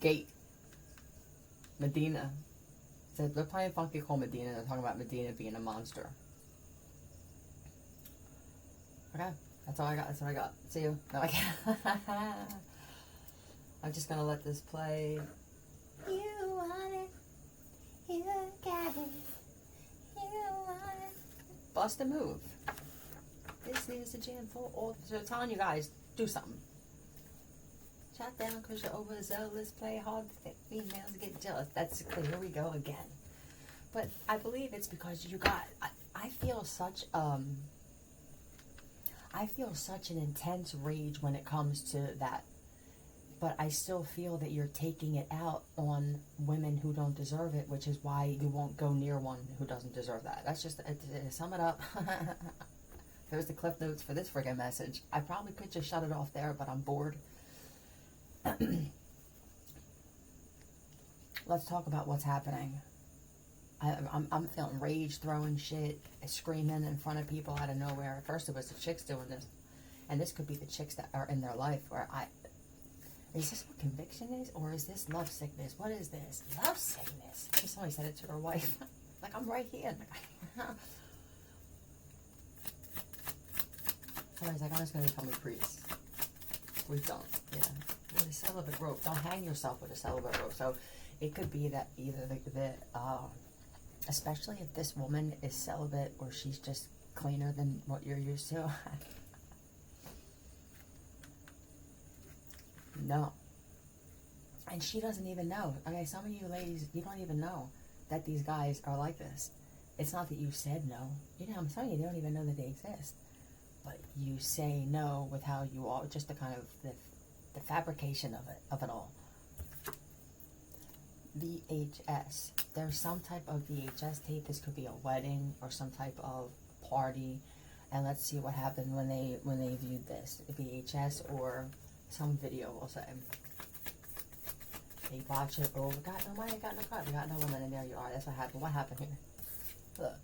Gate. Medina. So they're playing Funky Cold Medina. They're talking about Medina being a monster. Okay. That's all I got. That's what I got. See you. No, I can't. I'm just going to let this play. You want it. You got it. You want it. Bust a move. This is a jam for all. So telling you guys, do something. Shut down because you're overzealous. Play hard. Females get jealous. That's here we go again. But I believe it's because you got. I feel such an intense rage when it comes to that. But I still feel that you're taking it out on women who don't deserve it, which is why you won't go near one who doesn't deserve that. That's just, to sum it up. There's the cliff notes for this friggin' message. I probably could just shut it off there, but I'm bored. Let's talk about what's happening. I'm feeling rage, throwing shit, screaming in front of people out of nowhere. At first it was the chicks doing this. And this could be the chicks that are in their life where is this what conviction is? Or is this love sickness? What is this? Love sickness. Somebody said it to her wife. Like, I'm right here. Somebody's like, I'm just going to become a priest. We don't. Yeah. With a celibate rope. Don't hang yourself with a celibate rope. So it could be that either especially if this woman is celibate or she's just cleaner than what you're used to. No. And she doesn't even know. Okay, some of you ladies, you don't even know that these guys are like this. It's not that you said no. You know, I'm telling you, they don't even know that they exist. But you say no with how you are, just the kind of the fabrication of it all. VHS. There's some type of VHS tape. This could be a wedding or some type of party. And let's see what happened when they viewed this. VHS or some video, we'll say. They watch it. Oh, we got no money, got no car, we got no woman, and there you are. That's what happened. What happened here? Look.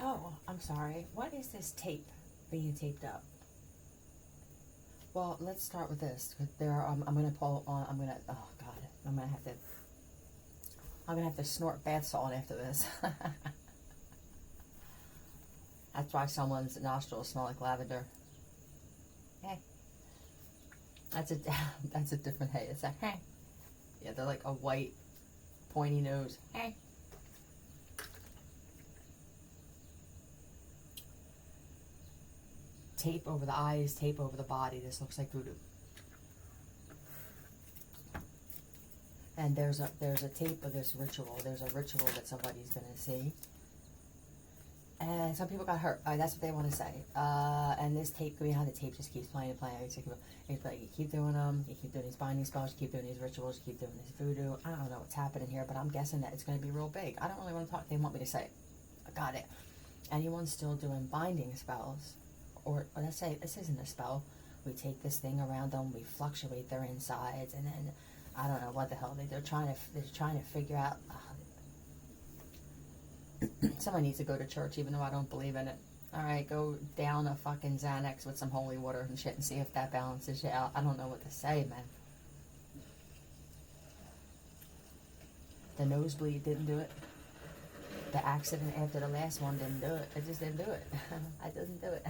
Oh, I'm sorry. What is this tape being taped up? Well, let's start with this. There are, I'm gonna pull on. Oh God, I'm gonna have to snort bath salt after this. That's why someone's nostrils smell like lavender. Hey, that's a different hey. It's a hey. Yeah, they're like a white, pointy nose. Hey. Tape over the eyes, tape over the body. This looks like voodoo. And there's a tape of this ritual. There's a ritual that somebody's gonna see. And some people got hurt. That's what they want to say. And this tape, you know how the tape just keeps playing and playing. You keep doing them. You keep doing these binding spells. You keep doing these rituals. You keep doing this voodoo. I don't know what's happening here, but I'm guessing that it's going to be real big. I don't really want to talk. They want me to say it. I got it. Anyone still doing binding spells, or let's say this isn't a spell. We take this thing around them. We fluctuate their insides, and then I don't know what the hell they're trying to figure out. Somebody needs to go to church, even though I don't believe in it. Alright, go down a fucking Xanax with some holy water and shit and see if that balances you out. I don't know what to say, man. The nosebleed didn't do it. The accident after the last one didn't do it. It just didn't do it. I didn't do it.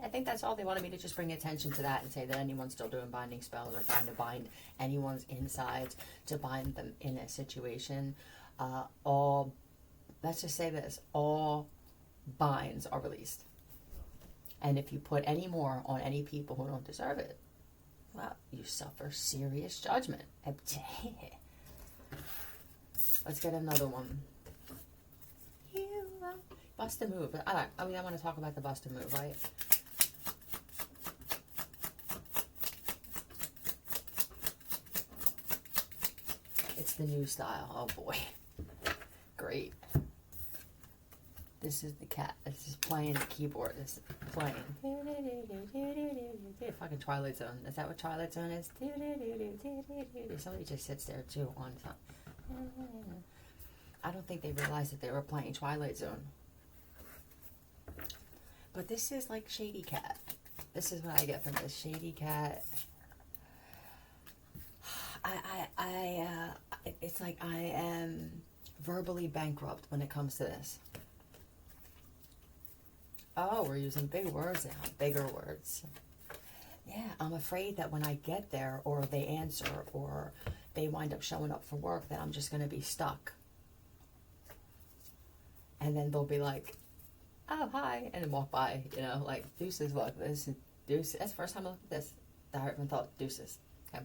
I think that's all they wanted me to just bring attention to that and say that anyone's still doing binding spells or trying to bind anyone's insides to bind them in a situation. Let's just say this, all binds are released. And if you put any more on any people who don't deserve it, well, you suffer serious judgment. Let's get another one. Bust a move. I want to talk about the bust a move, right? It's the new style. Oh boy. Great. This is the cat. This is playing the keyboard. This is playing. Fucking Twilight Zone. Is that what Twilight Zone is? Somebody just sits there too on top. I don't think they realized that they were playing Twilight Zone. But this is like Shady Cat. This is what I get from this Shady Cat. It's like I am verbally bankrupt when it comes to this. Oh, we're using big words now, bigger words. Yeah, I'm afraid that when I get there, or they answer, or they wind up showing up for work, that I'm just going to be stuck. And then they'll be like, oh, hi, and then walk by, you know, like, deuces, look, this is deuces. That's the first time I looked at this. I haven't thought deuces. Okay.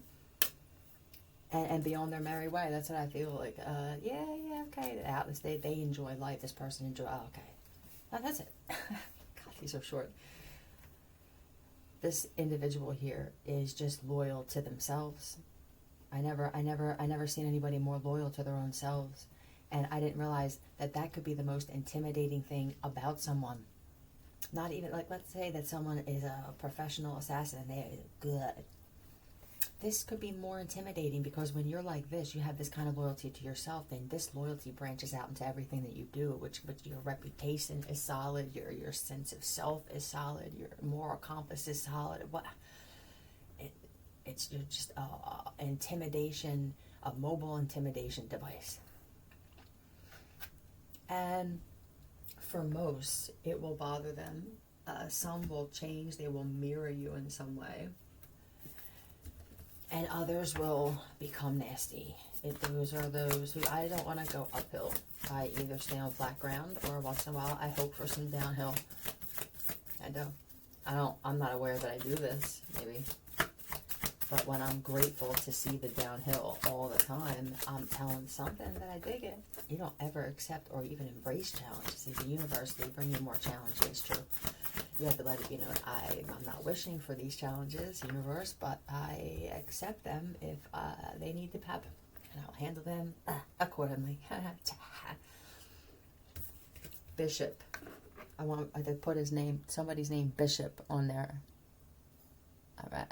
And be on their merry way. That's what I feel like. Yeah, okay. Out, they enjoy life. This person enjoy. Oh, okay. Oh, that's it. God, these are short. This individual here is just loyal to themselves. I never seen anybody more loyal to their own selves. And I didn't realize that that could be the most intimidating thing about someone. Not even, like, let's say that someone is a professional assassin and they're good. This could be more intimidating because when you're like this, you have this kind of loyalty to yourself, then this loyalty branches out into everything that you do, which your reputation is solid, your sense of self is solid, your moral compass is solid. It's just intimidation, a mobile intimidation device. And for most, it will bother them. Some will change, they will mirror you in some way. And others will become nasty. Those are those who, I don't want to go uphill. I either stay on flat ground, or once in a while I hope for some downhill. I'm not aware that I do this, maybe. But when I'm grateful to see the downhill all the time, I'm telling something that I dig it. You don't ever accept or even embrace challenges. See, the universe, they bring you more challenges, it's true. You have to let it, I'm not wishing for these challenges, universe, but I accept them if they need to happen. And I'll handle them accordingly. Bishop. I want to put somebody's name, Bishop, on there. All right.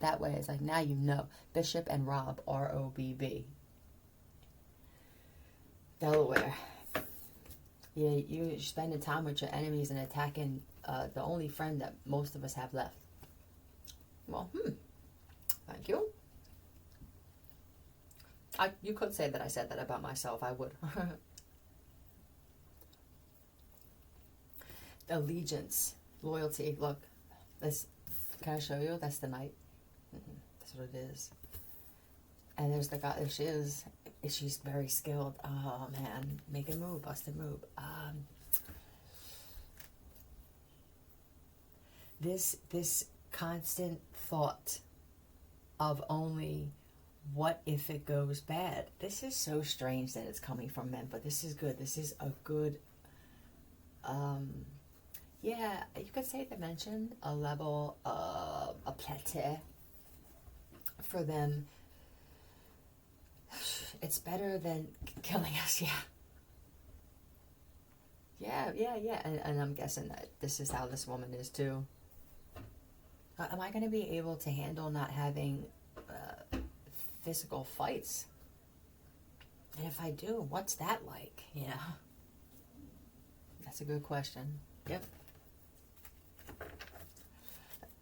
That way, it's like, now you know. Bishop and Rob, R-O-B-B. Delaware. Yeah, you're spending time with your enemies and attacking the only friend that most of us have left. Well, thank you. You could say that I said that about myself. I would. Allegiance. Loyalty. Look. Can I show you? That's the knight. That's what it is. And there's the guy. There she is. She's very skilled. Oh man, make a move, busted move. This constant thought of only what if it goes bad. This is so strange that it's coming from men, but this is good. This is a good. Yeah, you could say dimension, a level, a plateau for them. It's better than killing us, yeah. Yeah. And I'm guessing that this is how this woman is too. Am I going to be able to handle not having physical fights? And if I do, what's that like? That's a good question. Yep.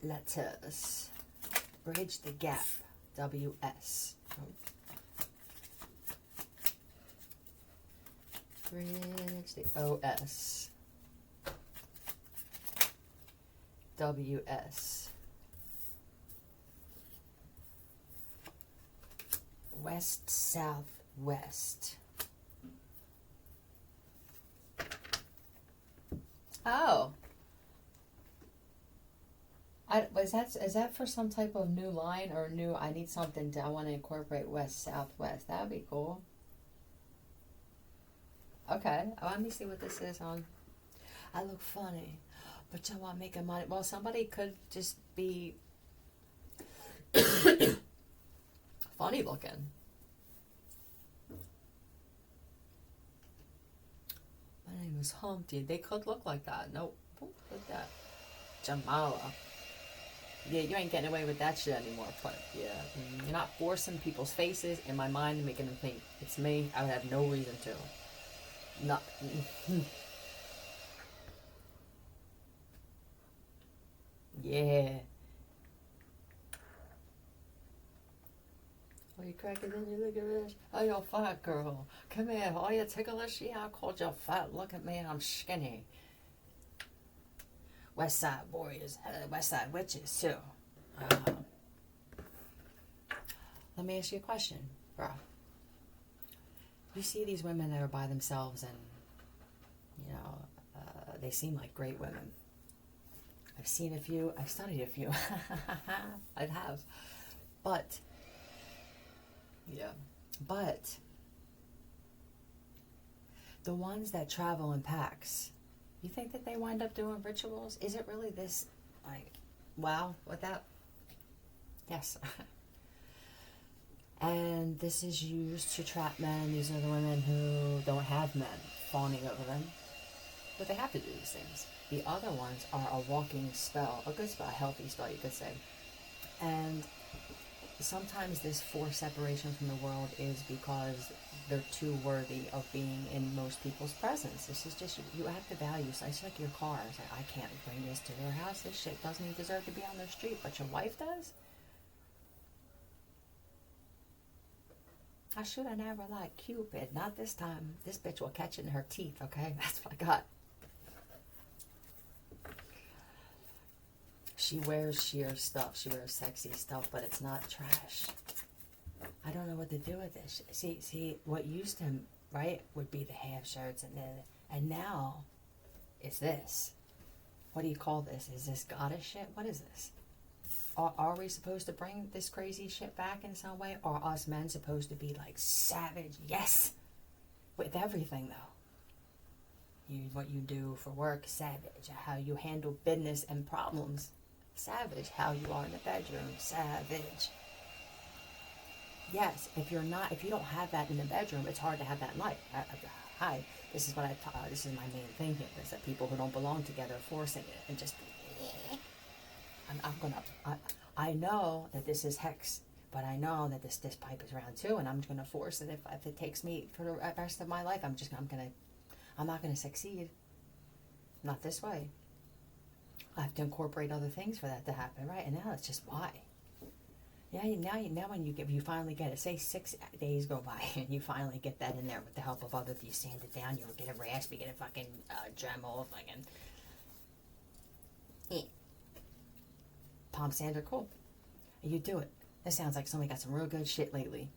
Let us bridge the gap. WS. Bridge the OS. WS. West, south, west. Oh. Is that for some type of new line or new, I need something I want to incorporate west, south, west. That would be cool. Okay, let me see what this is on. I look funny, but y'all want making money. Well, somebody could just be funny looking. My name is Humpty. They could look like that. Nope. Look at that. Jamala. Yeah, you ain't getting away with that shit anymore. But yeah, you're not forcing people's faces in my mind and making them think it's me. I would have no reason to. Not. Yeah. Oh, you cracking in? You look at this. Oh, you're fat, girl. Come here. Oh, you ticklish? Yeah, I called you fat. Look at me. I'm skinny. West Side Warriors. West Side Witches, too. Uh, Let me ask you a question, bro. You see these women that are by themselves and, you know, they seem like great women. I've seen a few. I've studied a few. I have. But, yeah. But, the ones that travel in packs, you think that they wind up doing rituals? Is it really this, like, wow, with that? Yes. And this is used to trap men. These are the women who don't have men fawning over them. But they have to do these things. The other ones are a walking spell, a good spell, a healthy spell, you could say. And sometimes this forced separation from the world is because they're too worthy of being in most people's presence. This is just, you have to value. So it's like your car. It's like, I can't bring this to their house. This shit doesn't even deserve to be on their street, but your wife does? I should have never liked Cupid. Not this time. This bitch will catch it in her teeth, okay? That's what I got. She wears sheer stuff. She wears sexy stuff, but it's not trash. I don't know what to do with this. See, what used to, right, would be the half shirts and now it's this. What do you call this? Is this goddess shit? What is this? Are we supposed to bring this crazy shit back in some way? Or are us men supposed to be like savage? Yes! With everything, though. What you do for work, savage. How you handle business and problems, savage. How you are in the bedroom, savage. Yes, if you don't have that in the bedroom, it's hard to have that in life. Hi, this is what this is my main thing here, is that people who don't belong together are forcing it and just... I know that this is hex, but I know that this pipe is round too, and I'm gonna force it. If it takes me for the rest of my life, I'm not gonna succeed. Not this way. I have to incorporate other things for that to happen, right? And now it's just why. Yeah, now when you finally get it, say 6 days go by, and you finally get that in there with the help of others, you sand it down, you'll get a rasp, you get a fucking Dremel, fucking... Palm sander, cool. You do it. This sounds like somebody got some real good shit lately.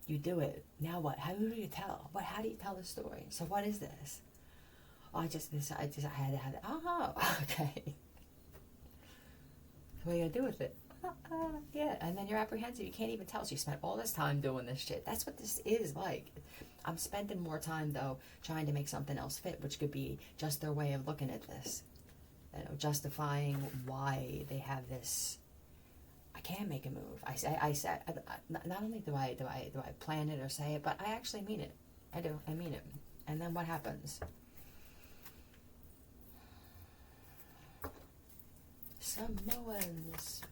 You do it. Now what? How do you tell? How do you tell the story? So what is this? Oh, I had to have it. Oh, okay. What are you gonna do with it? Yeah, and then you're apprehensive. You can't even tell. So you spent all this time doing this shit. That's what this is like. I'm spending more time, though, trying to make something else fit, which could be just their way of looking at this. You know, justifying why they have this. I can't make a move. I said. Not only do I plan it or say it, but I actually mean it. I do. I mean it. And then what happens? Samoans.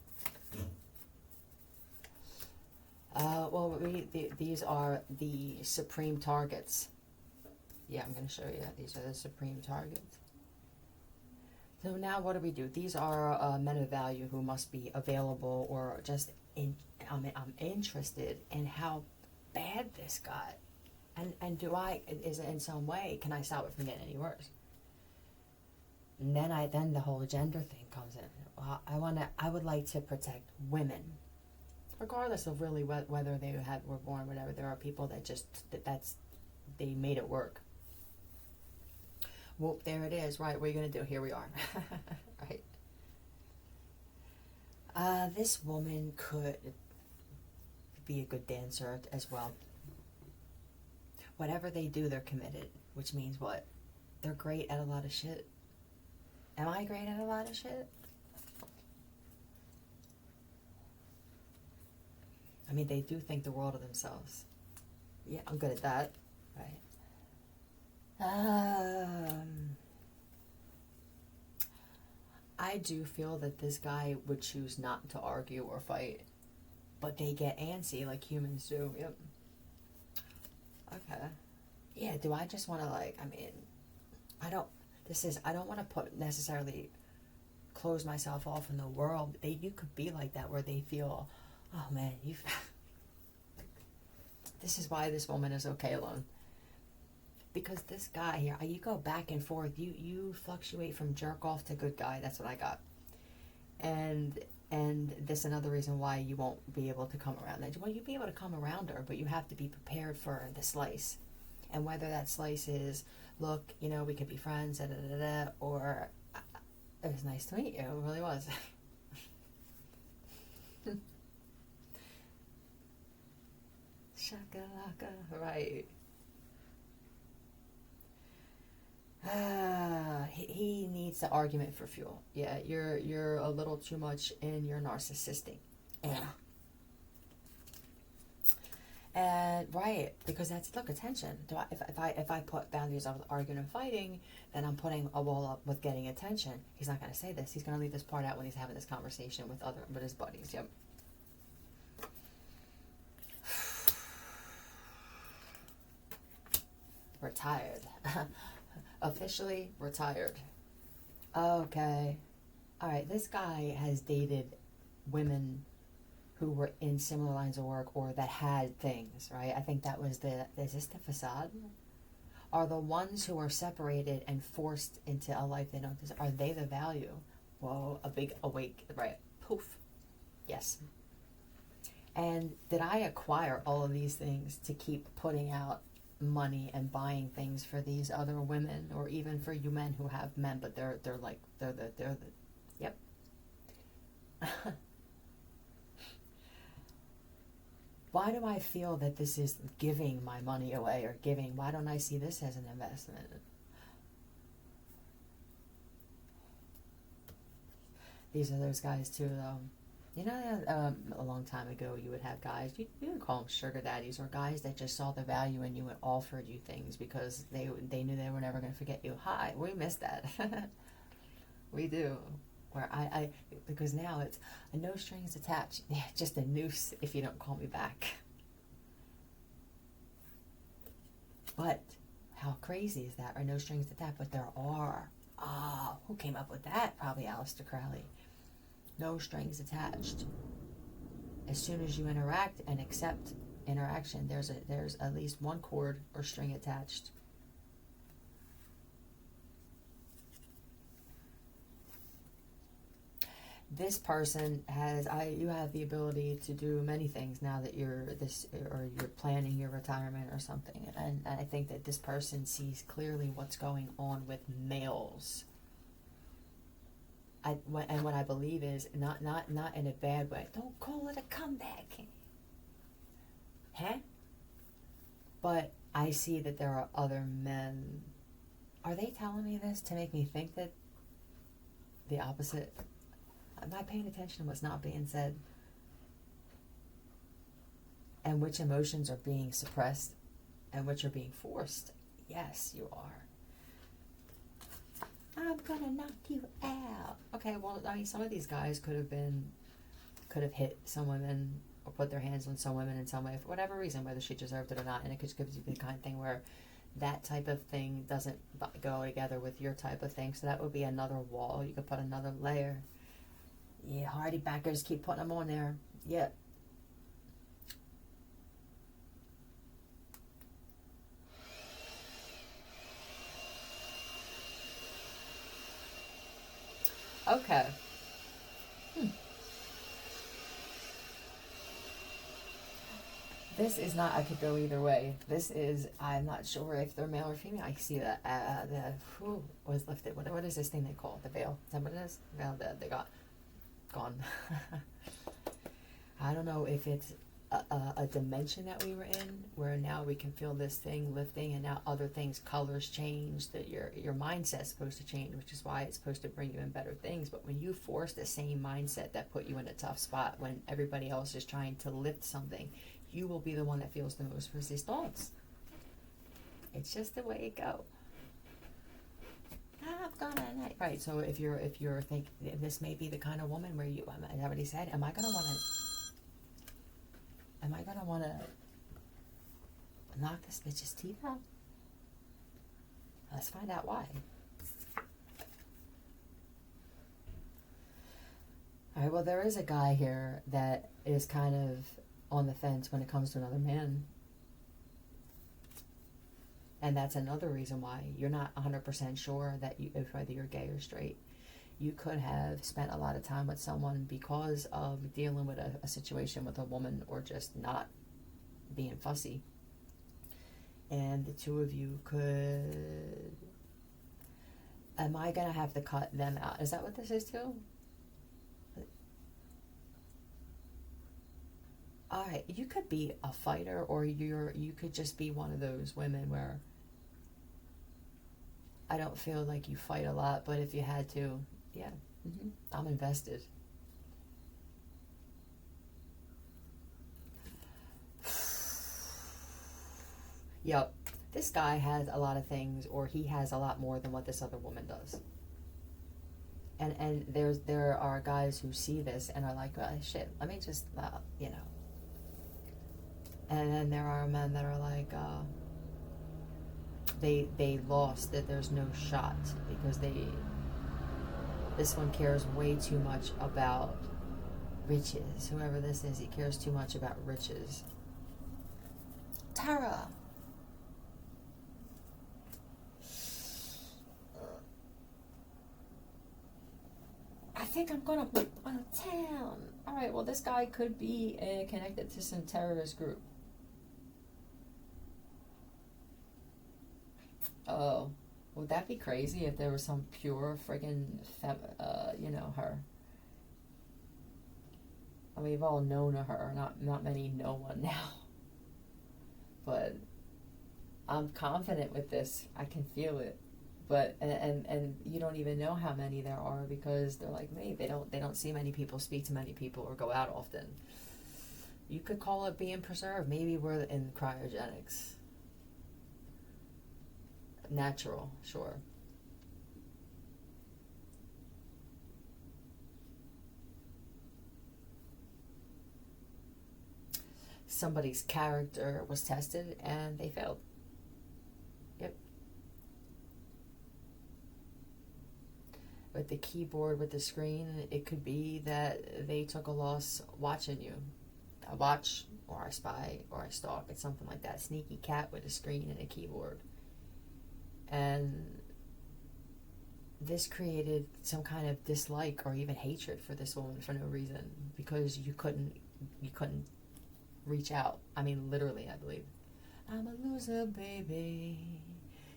These are the supreme targets. Yeah, I'm going to show you that. These are the supreme targets. So now what do? These are men of value who must be available or just I'm interested in how bad this got. And is in some way, can I stop it from getting any worse? And then the whole gender thing comes in. Well, I would like to protect women. Regardless of really whether they were born, whatever, there are people that they made it work. Well, there it is, right? What are you going to do? Here we are. Right. This woman could be a good dancer as well. Whatever they do, they're committed. Which means what? They're great at a lot of shit. Am I great at a lot of shit? I mean, they do think the world of themselves. Yeah, I'm good at that. Right. I do feel that this guy would choose not to argue or fight, but they get antsy like humans do. Yep. Okay. yeah, do I just want to like, I mean, I don't, I don't want to put necessarily close myself off from the world. You could be like that where they feel, oh man, this is why this woman is okay alone. Because this guy here, you go back and forth, you fluctuate from jerk off to good guy. That's what I got. And this is another reason why you won't be able to come around that. Well, you'll be able to come around her, but you have to be prepared for the slice. And whether that slice is, look, you know, we could be friends, or it was nice to meet you. It really was. Shakalaka, right. He needs the argument for fuel. Yeah, you're a little too much in your narcissistic. Yeah. And right, because that's, look, attention. If I put boundaries on arguing and fighting, then I'm putting a wall up with getting attention. He's not going to say this. He's going to leave this part out when he's having this conversation with his buddies. Yep. Retired. Officially retired. Okay. All right. This guy has dated women who were in similar lines of work or that had things, right? I think that was is this the facade? Are the ones who are separated and forced into a life they don't deserve, are they the value? Whoa, a big awake, right? Poof. Yes. And did I acquire all of these things to keep putting out money and buying things for these other women, or even for you men who have men, but they're the yep. Why do I feel that this is giving my money away or giving? Why don't I see this as an investment? These are those guys too, though. You know, a long time ago, you would have guys, you would call them sugar daddies, or guys that just saw the value in you and offered you things because they knew they were never going to forget you. Hi, we miss that. We do. Where because now it's a no strings attached. Yeah, just a noose if you don't call me back. But how crazy is that? Or no strings attached, but there are. Who came up with that? Probably Aleister Crowley. No strings attached. As soon as you interact and accept interaction, there's at least one cord or string attached. This person you have the ability to do many things now that you're planning your retirement or something, and I think that this person sees clearly what's going on with males. And what I believe is not in a bad way. Don't call it a comeback, huh? But I see that there are other men. Are they telling me this to make me think that the opposite? Am I paying attention to what's not being said? And which emotions are being suppressed and which are being forced? Yes, you are. I'm gonna knock you out. Okay, well, I mean, some of these guys could have hit some women or put their hands on some women in some way for whatever reason, whether she deserved it or not. And it could be the kind of thing where that type of thing doesn't go together with your type of thing. So that would be another wall. You could put another layer. Yeah, hardy backers, keep putting them on there. Yep. Okay. This is not, I could go either way. This is, I'm not sure if they're male or female. I see that the who was lifted. What is this thing they call it? The veil? Is that what it is? Veil that they got gone. I don't know if it's a dimension that we were in where now we can feel this thing lifting, and now other things, colors change, that your mindset's supposed to change, which is why it's supposed to bring you in better things. But when you force the same mindset that put you in a tough spot when everybody else is trying to lift something, you will be the one that feels the most resistance. It's just the way it goes. I'm gonna, right, so if you're thinking this may be the kind of woman where you, I already said, am I gonna want to knock this bitch's teeth out? Let's find out why. All right, well, there is a guy here that is kind of on the fence when it comes to another man. And that's another reason why you're not 100% sure that if whether you're gay or straight. You could have spent a lot of time with someone because of dealing with a situation with a woman, or just not being fussy. And the two of you could... Am I going to have to cut them out? Is that what this is too? Alright, you could be a fighter, or you could just be one of those women where I don't feel like you fight a lot, but if you had to, yeah, I'm invested. Yep, this guy has a lot of things, or he has a lot more than what this other woman does. And there are guys who see this and are like, well, shit, let me just, you know. And then there are men that are like, they lost, that there's no shot, because this one cares way too much about riches. Whoever this is, he cares too much about riches. Tara! I think I'm gonna move out of town. Alright, well, this guy could be connected to some terrorist group. Oh, would that be crazy if there was some pure friggin' you know, her? I mean, we've all known of her. Not many know one now. But I'm confident with this. I can feel it. But and you don't even know how many there are, because they're like me. They don't see many people, speak to many people, or go out often. You could call it being preserved. Maybe we're in cryogenics. Natural, sure. Somebody's character was tested and they failed. Yep. With the keyboard, with the screen, it could be that they took a loss watching you. I watch, or I spy, or I stalk. It's something like that. Sneaky cat with a screen and a keyboard. And this created some kind of dislike or even hatred for this woman for no reason, because you couldn't reach out. I mean, literally, I believe. I'm a loser, baby.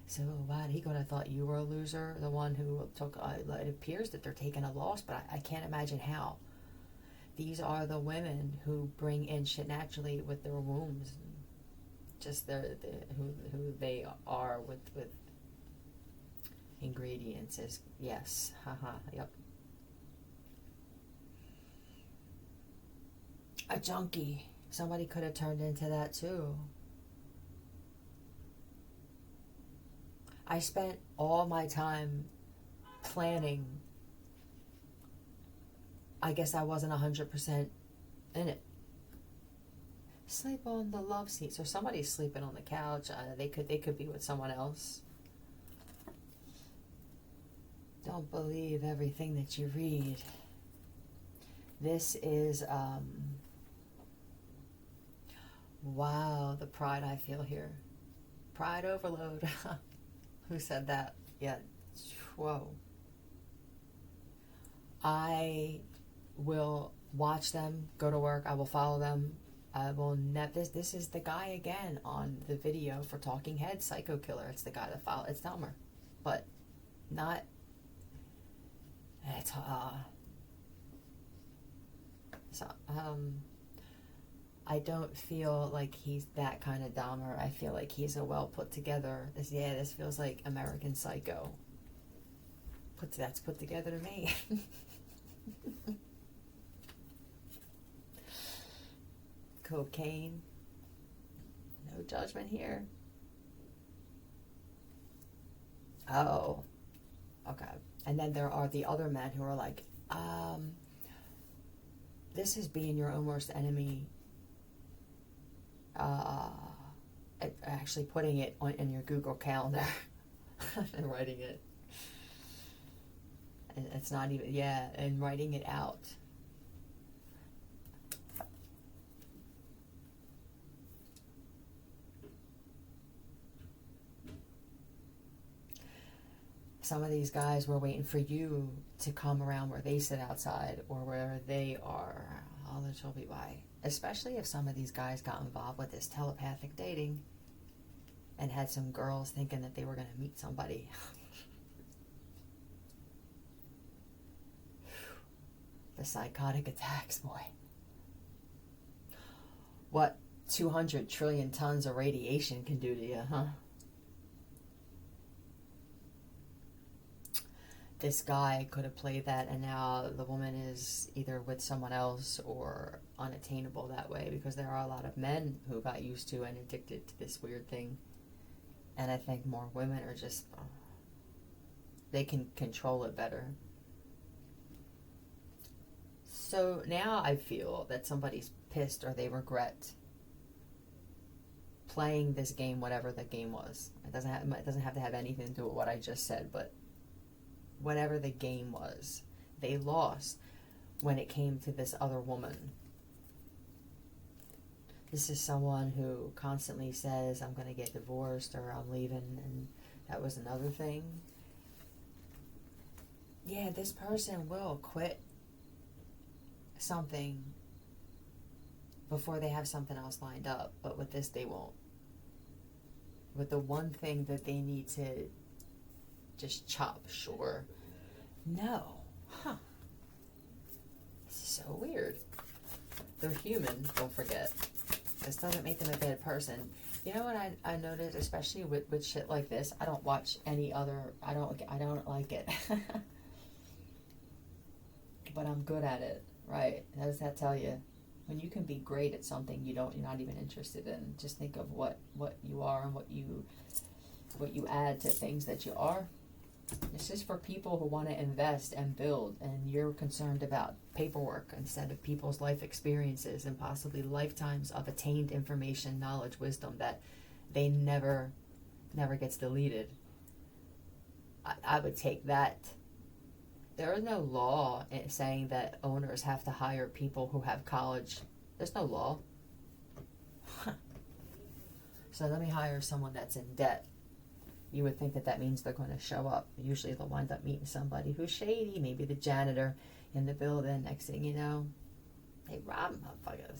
So what? He could have thought you were a loser, the one who took. It appears that they're taking a loss, but I can't imagine how. These are the women who bring in shit naturally with their wombs, just who they are with ingredients. Is yes, haha, yep. A junkie. Somebody could have turned into that too. I spent all my time planning. I guess I wasn't 100% in it. Sleep on the love seat. So somebody's sleeping on the couch. They could be with someone else. Don't believe everything that you read. This is wow, the pride I feel here. Pride overload. Who said that? Yeah. Whoa. I will watch them go to work. I will follow them. I will this is the guy again on the video for Talking Head, Psycho Killer. It's the guy that follow. It's Delmer, but not. It's so I don't feel like he's that kind of Dahmer. I feel like he's a well put together. This feels like American Psycho. That's put together to me. Cocaine. No judgment here. Oh, okay. And then there are the other men who are like, this is being your own worst enemy. Actually putting it in your Google Calendar. and writing it. And it's not even, yeah, and writing it out. Some of these guys were waiting for you to come around where they sit outside or where they are. I'll tell you why. Especially if some of these guys got involved with this telepathic dating and had some girls thinking that they were going to meet somebody. The psychotic attacks, boy. What 200 trillion tons of radiation can do to you, huh? This guy could have played that, and now the woman is either with someone else or unattainable that way, because there are a lot of men who got used to and addicted to this weird thing. And I think more women are just, they can control it better. So now I feel that somebody's pissed or they regret playing this game, whatever the game was. It doesn't have to have anything to do with what I just said, but whatever the game was, they lost when it came to this other woman. This is someone who constantly says, I'm going to get divorced or I'm leaving, and that was another thing. Yeah, this person will quit something before they have something else lined up, but with this they won't. With the one thing that they need to just chop, sure. No. Huh. This is so weird. They're human, don't forget. This doesn't make them a bad person. You know what I noticed, especially with shit like this? I don't watch any other, I don't like it. But I'm good at it, right? How does that tell you? When you can be great at something you're not even interested in, just think of what you are and what you add to things that you are. This is for people who want to invest and build, and you're concerned about paperwork instead of people's life experiences and possibly lifetimes of attained information, knowledge, wisdom that they never gets deleted. I would take that. There is no law saying that owners have to hire people who have college. There's no law. So let me hire someone that's in debt. You would think that means they're going to show up. Usually they'll wind up meeting somebody who's shady, maybe the janitor in the building. Next thing you know, they rob motherfuckers.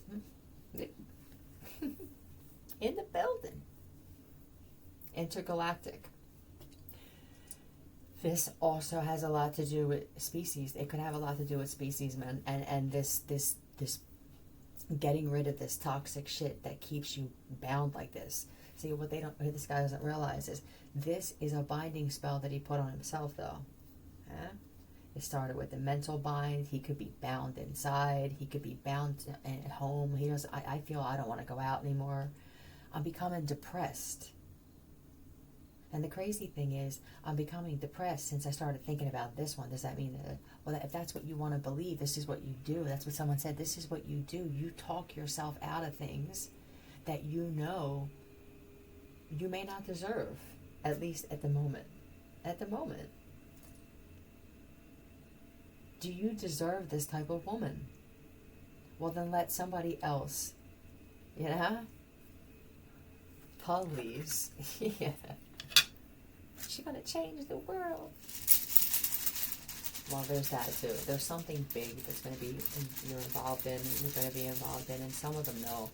In the building. Intergalactic. This also has a lot to do with species. It could have a lot to do with species, man. And this getting rid of this toxic shit that keeps you bound like this. See, what this guy doesn't realize is this is a binding spell that he put on himself, though. It started with a mental bind. He could be bound inside. He could be bound at home. He goes, I feel I don't want to go out anymore. I'm becoming depressed. And the crazy thing is, I'm becoming depressed since I started thinking about this one. Does that mean that, well, if that's what you want to believe, this is what you do. That's what someone said. This is what you do. You talk yourself out of things that you know you may not deserve, at least at the moment. At the moment. Do you deserve this type of woman? Well, then let somebody else, Please. Yeah. She's gonna change the world. Well, there's that too. There's something big that's gonna be you're involved in, and you're gonna be involved in, and some of them know,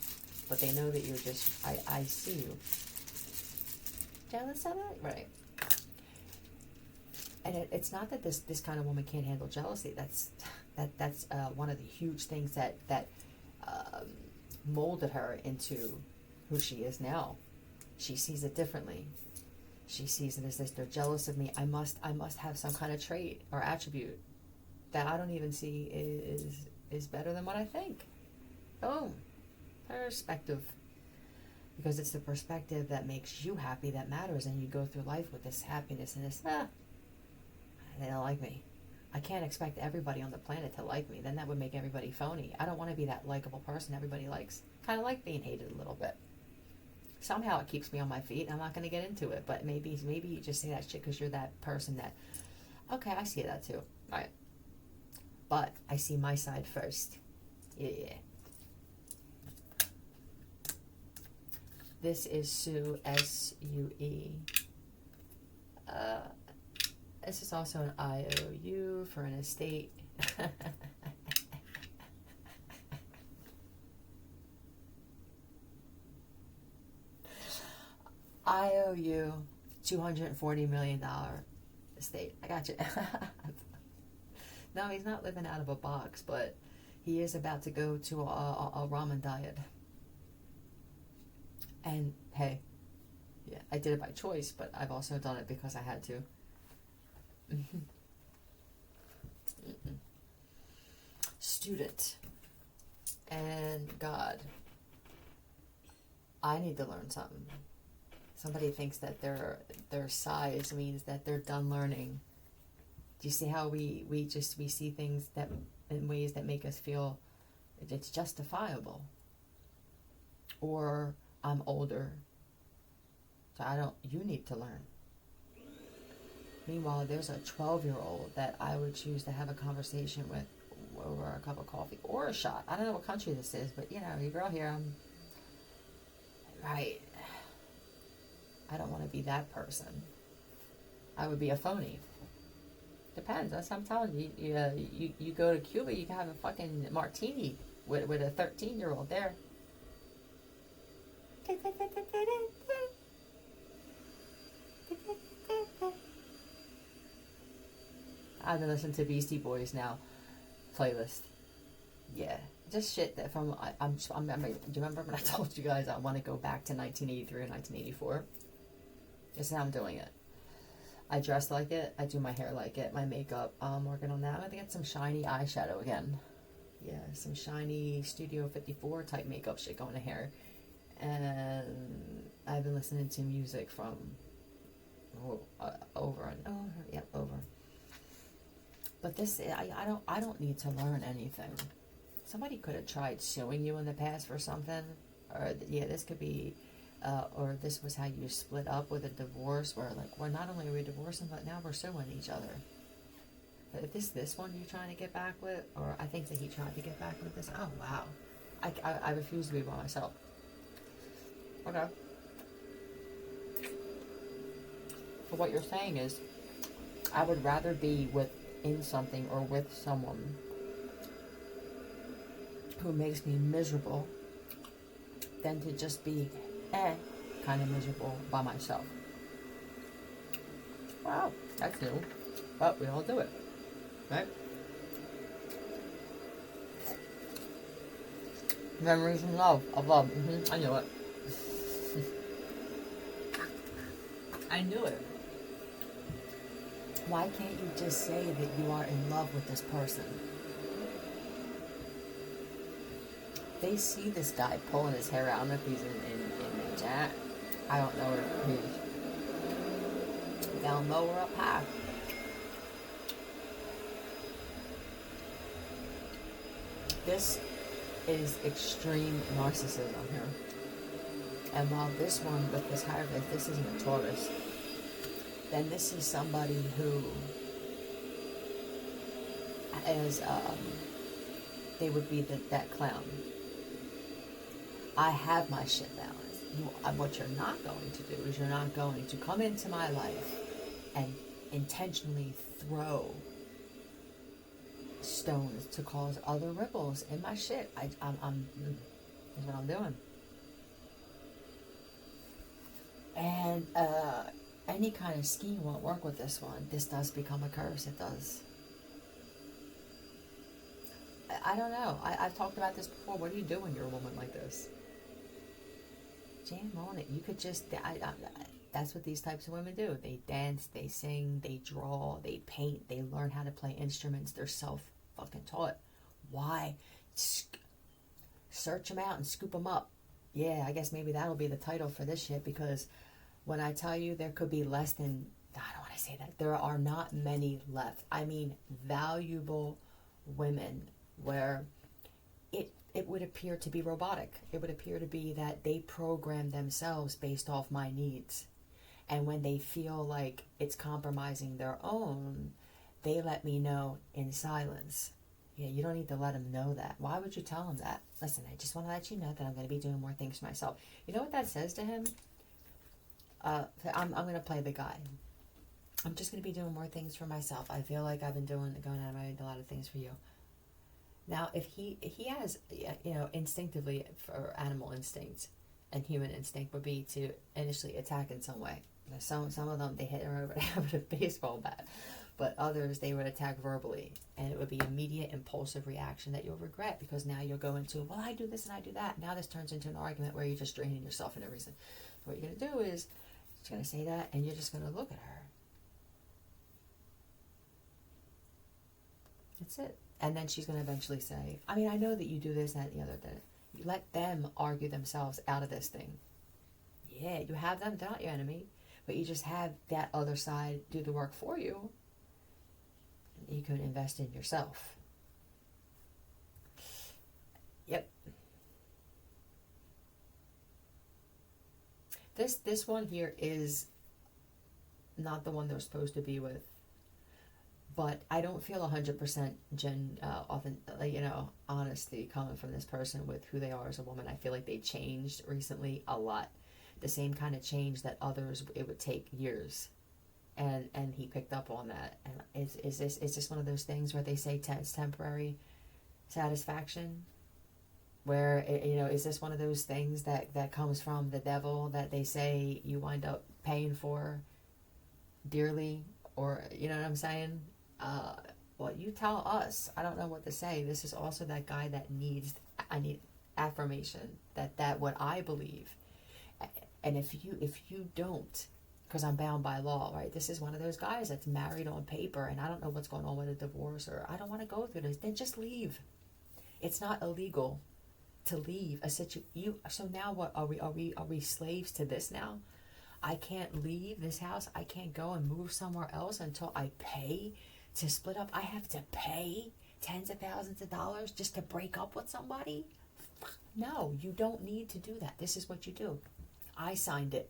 but they know that you're just. I see you. Jealous of it, right? And it's not that this kind of woman can't handle jealousy. That's one of the huge things that molded her into who she is now. She sees it differently. She sees it as this, they're jealous of me. I must have some kind of trait or attribute that I don't even see is better than what I think. Boom. Perspective. Because it's the perspective that makes you happy that matters, and you go through life with this happiness and this, they don't like me. I can't expect everybody on the planet to like me. Then that would make everybody phony. I don't want to be that likable person everybody likes. Kind of like being hated a little bit. Somehow it keeps me on my feet. I'm not going to get into it, but maybe you just say that shit because you're that person that, okay, I see that too. All right. But I see my side first. Yeah. This is Sue, S-U-E. This is also an IOU for an estate. IOU, $240 million estate. I got you. No, he's not living out of a box, but he is about to go to a ramen diet. And hey, yeah, I did it by choice, but I've also done it because I had to. Student and God. I need to learn something. Somebody thinks that their size means that they're done learning. Do you see how we see things that in ways that make us feel it's justifiable? Or I'm older, so you need to learn. Meanwhile, there's a 12-year-old that I would choose to have a conversation with over a cup of coffee or a shot. I don't know what country this is, but you know, your girl here, right. I don't want to be that person. I would be a phony. Depends. That's what I'm telling you. You go to Cuba, you can have a fucking martini with a 13-year-old there. I've been listening to Beastie Boys now playlist. Yeah, just shit that from do you remember when I told you guys I want to go back to 1983 or 1984? This is how I'm doing it. I dress like it. I do my hair like it. My makeup. I'm working on that. I'm gonna get some shiny eyeshadow again. Yeah, some shiny Studio 54 type makeup shit going to hair. And I've been listening to music from over and over. Yep, over. But this, I don't need to learn anything. Somebody could have tried suing you in the past for something, or yeah, this could be, or this was how you split up with a divorce, where like, well, not only are we divorcing, but now we're suing each other. But if this one you're trying to get back with, or I think that he tried to get back with this. Oh wow, I refuse to be by myself. Okay. But what you're saying is, I would rather be in something or with someone who makes me miserable than to just be kind of miserable by myself. Wow, that's new. But we all do it, right? Memories of love. I knew it. I knew it. Why can't you just say that you are in love with this person? They see this guy pulling his hair out. I don't know if he's in chat. I don't know if he's down low or up high. This is extreme narcissism here. And while this one with this hieroglyph, this isn't a Taurus, then this is somebody who is, they would be that clown. I have my shit balanced. What you're not going to do is you're not going to come into my life and intentionally throw stones to cause other ripples in my shit. That's what I'm doing. And any kind of scheme won't work with this one. This does become a curse. It does. I don't know. I've talked about this before. What do you do when you're a woman like this? Jam on it. You could just... that's what these types of women do. They dance, they sing, they draw, they paint, they learn how to play instruments. They're self-fucking-taught. Why? Search them out and scoop them up. Yeah, I guess maybe that'll be the title for this shit, because when I tell you there could be less than... I don't want to say that. There are not many left. I mean, valuable women where it would appear to be robotic. It would appear to be that they program themselves based off my needs. And when they feel like it's compromising their own, they let me know in silence. Yeah, you don't need to let them know that. Why would you tell them that? Listen, I just want to let you know that I'm going to be doing more things for myself. You know what that says to him? I'm going to play the guy. I'm just going to be doing more things for myself. I feel like I've been going out of my way a lot of things for you. Now, if he has, you know, instinctively, for animal instincts and human instinct would be to initially attack in some way. Some of them, they hit her over the head with a baseball bat. But others, they would attack verbally. And it would be immediate, impulsive reaction that you'll regret, because now you'll go into, well, I do this and I do that. Now this turns into an argument where you're just draining yourself for no reason. So what you're going to do is, you're going to say that, and you're just going to look at her. That's it. And then she's going to eventually say, I mean, I know that you do this, that, and the other. That you let them argue themselves out of this thing. Yeah, you have them. They're not your enemy. But you just have that other side do the work for you. You can invest in yourself. Yep. This one here is not the one they're supposed to be with. But I don't feel 100% honesty coming from this person with who they are as a woman. I feel like they changed recently a lot. The same kind of change that others, it would take years. And he picked up on that. And is this one of those things where they say it's temporary satisfaction? Where, is this one of those things that comes from the devil that they say you wind up paying for dearly? Or, you know what I'm saying? Well, you tell us. I don't know what to say. This is also that guy that I need affirmation that what I believe. And if you don't, because I'm bound by law, right? This is one of those guys that's married on paper, and I don't know what's going on with a divorce, or I don't want to go through this. Then just leave. It's not illegal to leave a situation. So now what are we slaves to this now? I can't leave this house. I can't go and move somewhere else until I pay to split up. I have to pay tens of thousands of dollars just to break up with somebody? No, you don't need to do that. This is what you do. I signed it.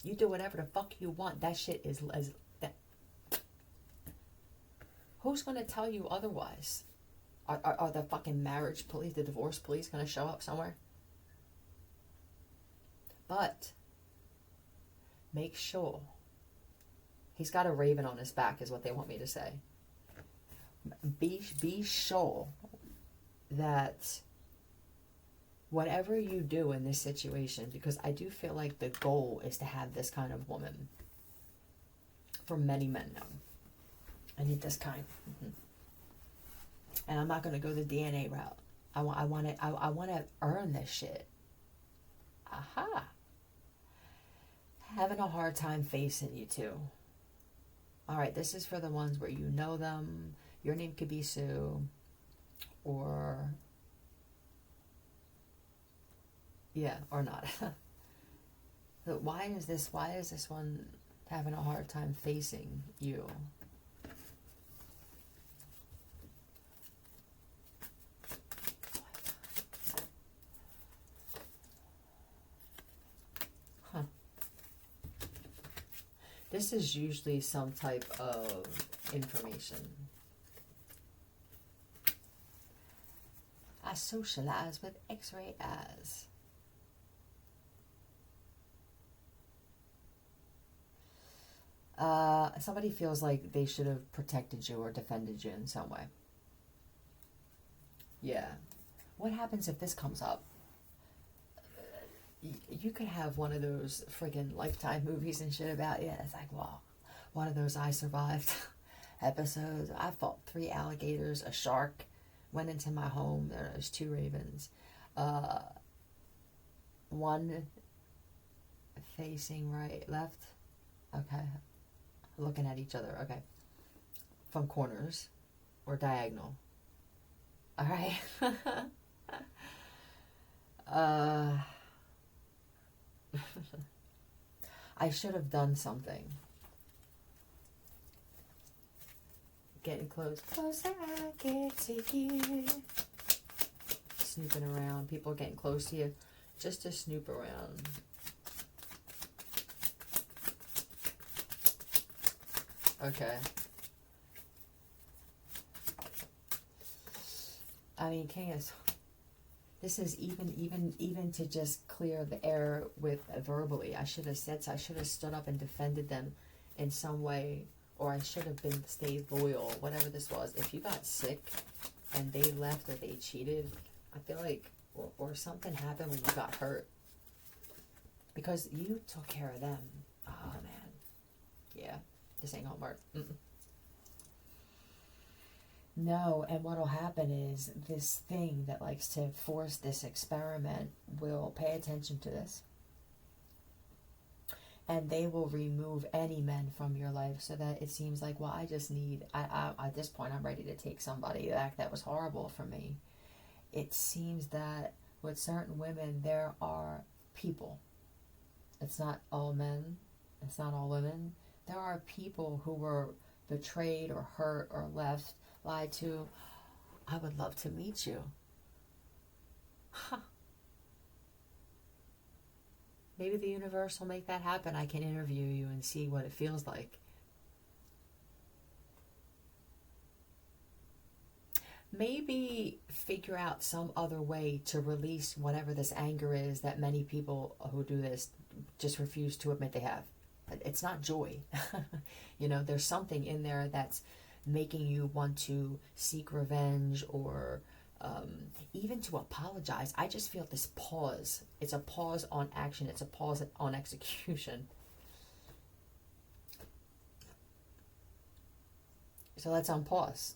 You do whatever the fuck you want. That shit is that. Who's going to tell you otherwise? Are the fucking marriage police, the divorce police going to show up somewhere? But make sure he's got a raven on his back is what they want me to say. Be sure that whatever you do in this situation, because I do feel like the goal is to have this kind of woman for many men now. I need this kind. And I'm not going to go the DNA route. I want to earn this shit. Aha. Having a hard time facing you too. All right, this is for the ones where you know them. Your name could be Sue, or or not. But why is this one having a hard time facing you? This is usually some type of information. I socialize with X-ray eyes. Somebody feels like they should have protected you or defended you in some way. Yeah. What happens if this comes up? You could have one of those friggin' Lifetime movies and shit about, it's like, wow, one of those I survived episodes. I fought 3 alligators, a shark, went into my home, there's 2 ravens. One facing left, okay, looking at each other, okay, from corners or diagonal. All right. I should have done something. Getting close. Closer I get to you. snooping around. People getting close to you just to snoop around. Okay. I mean, King is... This is even to just clear the air with verbally. I should have said so. I should have stood up and defended them in some way, or I should have stayed loyal. Whatever this was. If you got sick and they left or they cheated, I feel like, or something happened when you got hurt because you took care of them. Oh man, yeah, this ain't gonna work. No, and what'll happen is this thing that likes to force this experiment will pay attention to this. And they will remove any men from your life so that it seems like, well, I just need, at this point, I'm ready to take somebody back that was horrible for me. It seems that with certain women, there are people. It's not all men. It's not all women. There are people who were betrayed or hurt or left, lied to. I would love to meet you. Huh. Maybe the universe will make that happen. I can interview you and see what it feels like. Maybe figure out some other way to release whatever this anger is that many people who do this just refuse to admit they have. It's not joy. You know, there's something in there that's making you want to seek revenge or even to apologize. I just feel this pause. It's a pause on action. It's a pause on execution. So let's unpause.